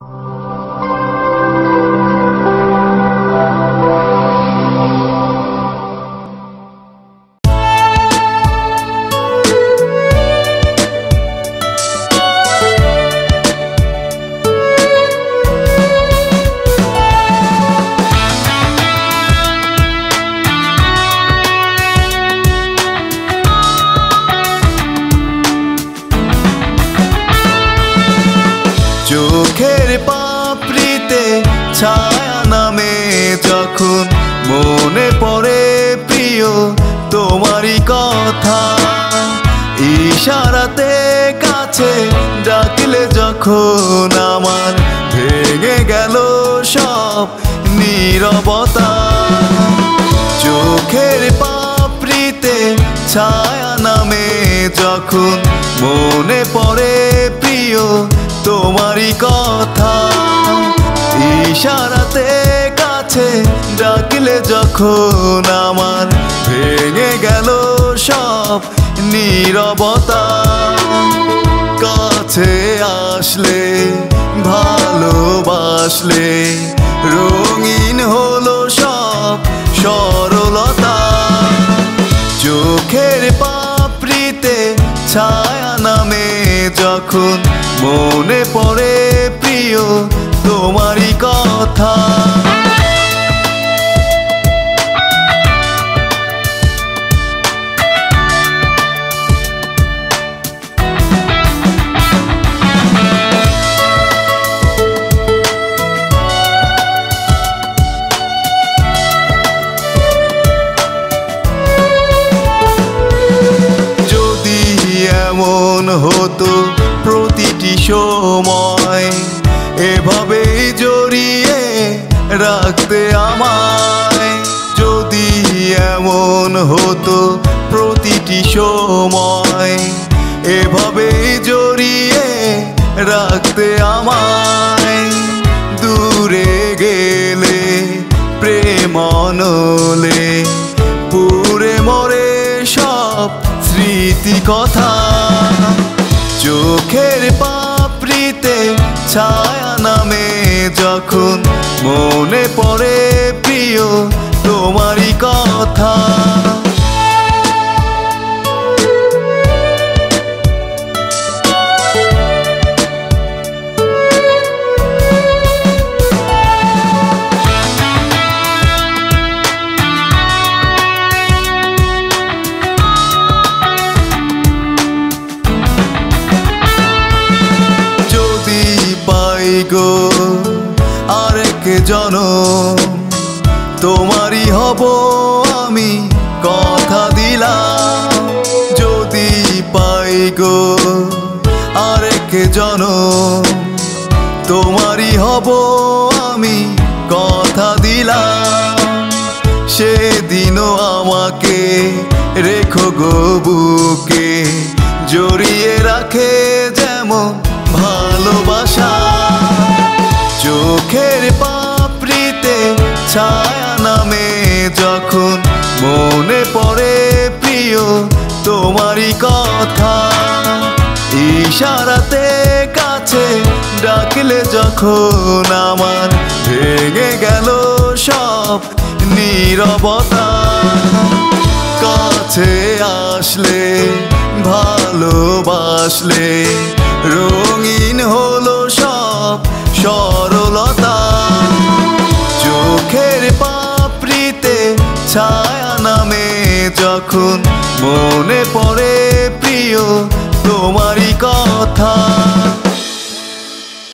চোখের পাপড়িতে ছায়া নামে যখন মনে পড়ে প্রিয় তোমারই কথা, ইশারাতে কাছে ডাকলে যখন আমার ভেঙে গেল সব নীরবতা। চোখের পাপড়িতে ছায়া নামে যখন মনে পড়ে প্রিয় তোমারই কথা, ইশারাতে কাছে ডাকলে যখন আমার ভেঙে গেল সব নীরবতা। কাছে আসলে ভালোবাসলে রঙিন হলো সব সরলতা। চোখের পাপড়িতে ছায়া নামে যখন মনে পড়ে প্রিয় তোমারই কথা। যদি এমন হতো প্রতিটি সময় এভাবেই জড়িয়ে রাখতে আমায়, যদি এমন হতো প্রতিটি সময় এভাবেই জড়িয়ে রাখতে আমায়। দূরে গেলে প্রেম অনলে পুরে মরে সব স্মৃতি কথা। চোখের পাপড়িতে ছায়া নামে যখন মনে পড়ে প্রিয় তোমারই কথা। গো আরেক জনম তোমারই হব আমি কথা দিলাম, যদি পাই গো আরেক জনম তোমারই হব আমি কথা দিলাম। সেদিনও আমাকে রেখো গো বুকে জড়িয়ে রাখে যেমন ভালোবাসা। চোখের পাপড়িতে ছায়া নামে যখন মনে পড়ে প্রিয় তোমারই কথা, ইশারাতে কাছে ডাকলে যখন আমার ভেঙে গেল সব নীরবতা। কাছে আসলে ভালোবাসলে রঙিন হলো সব সরলতা। চোখের পাপড়িতে ছায়া নামে যখন মনে পড়ে প্রিয় তোমারই কথা।